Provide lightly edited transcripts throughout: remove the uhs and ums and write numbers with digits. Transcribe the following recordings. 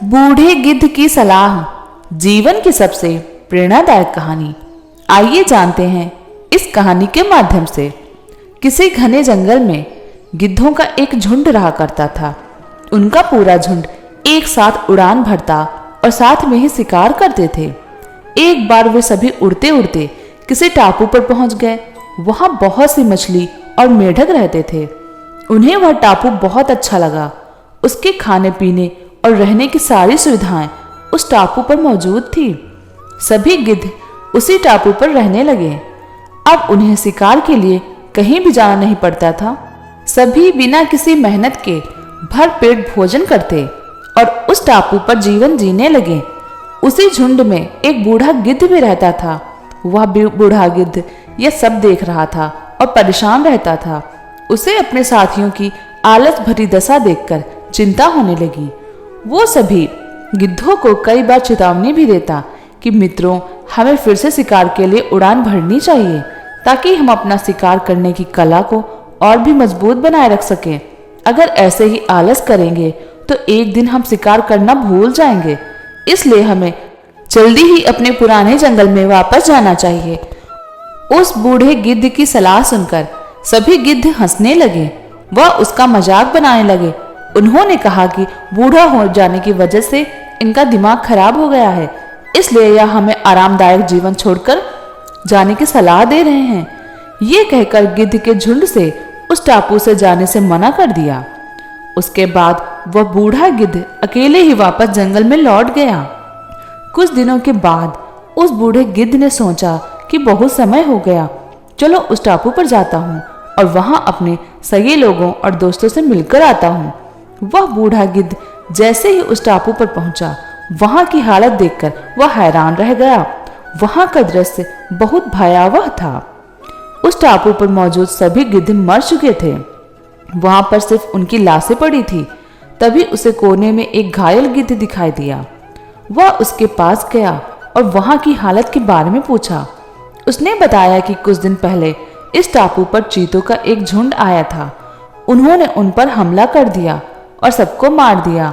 बूढ़े गिद्ध की सलाह, जीवन की सबसे प्रेरणादायक कहानी। आइए जानते हैं इस कहानी के माध्यम से। किसी घने जंगल में गिद्धों का एक झुंड रहा करता था। उनका पूरा झुंड एक साथ उड़ान भरता और साथ में ही शिकार करते थे। एक बार वे सभी उड़ते उड़ते किसी टापू पर पहुंच गए। वहां बहुत सी मछली और मेढक रहते थे। उन्हें वह टापू बहुत अच्छा लगा। उसके खाने पीने और रहने की सारी सुविधाएं उस टापू पर मौजूद थी। सभी गिद्ध उसी टापू पर रहने लगे। अब उन्हें शिकार के लिए कहीं भी जाना नहीं पड़ता था। सभी बिना किसी मेहनत के भरपेट भोजन करते और उस टापू पर जीवन जीने लगे। उसी झुंड में एक बूढ़ा गिद्ध भी रहता था। वह बूढ़ा गिद्ध यह सब देख रहा था और परेशान रहता था। उसे अपने साथियों की आलस भरी दशा देखकर चिंता होने लगी। वो सभी गिद्धों को कई बार चेतावनी भी देता कि मित्रों, हमें फिर से शिकार के लिए उड़ान भरनी चाहिए ताकि हम अपना शिकार करने की कला को और भी मजबूत बनाए रख सकें। अगर ऐसे ही आलस करेंगे तो एक दिन हम शिकार करना भूल जाएंगे। इसलिए हमें जल्दी ही अपने पुराने जंगल में वापस जाना चाहिए। उस बूढ़े गिद्ध की सलाह सुनकर सभी गिद्ध हंसने लगे। वह उसका मजाक बनाने लगे। उन्होंने कहा कि बूढ़ा हो जाने की वजह से इनका दिमाग खराब हो गया है, इसलिए यह हमें आरामदायक जीवन छोड़कर जाने की सलाह दे रहे हैं। ये कहकर गिद्ध के झुंड से उस टापू से जाने से मना कर दिया। उसके बाद वह बूढ़ा गिद्ध अकेले ही वापस जंगल में लौट गया। कुछ दिनों के बाद उस बूढ़े गिद्ध ने सोचा कि बहुत समय हो गया, चलो उस टापू पर जाता हूँ और वहां अपने सगे लोगों और दोस्तों से मिलकर आता हूँ। वह बूढ़ा गिद्ध जैसे ही उस टापू पर पहुंचा, वहां की हालत देखकर वह हैरान रह गया। वहां का दृश्य बहुत भयावह था। उस टापू पर मौजूद सभी गिद्ध मर चुके थे। वहां पर सिर्फ उनकी लाशें पड़ी थी। तभी उसे कोने में एक घायल गिद्ध दिखाई दिया। वह उसके पास गया और वहां की हालत के बारे में पूछा। उसने बताया कि कुछ दिन पहले इस टापू पर चीतों का एक झुंड आया था। उन्होंने उन पर हमला कर दिया और सबको मार दिया।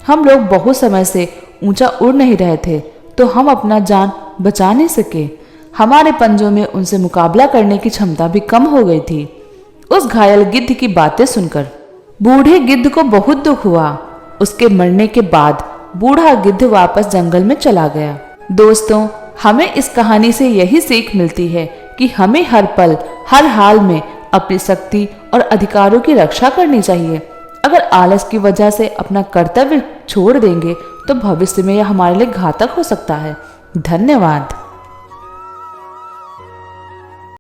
हम लोग बहुत समय से ऊंचा उड़ नहीं रहे थे, तो हम अपना जान बचा नहीं सके। हमारे पंजों में उनसे मुकाबला करने की क्षमता भी कम हो गई थी। उस घायल गिद्ध की बातें सुनकर बूढ़े गिद्ध को बहुत दुख हुआ। उसके मरने के बाद बूढ़ा गिद्ध वापस जंगल में चला गया। दोस्तों, हमें इस कहानी से यही सीख मिलती है कि हमें हर पल, हर हाल में अपनी शक्ति और अधिकारों की रक्षा करनी चाहिए। अगर आलस की वजह से अपना कर्तव्य छोड़ देंगे तो भविष्य में यह हमारे लिए घातक हो सकता है। धन्यवाद।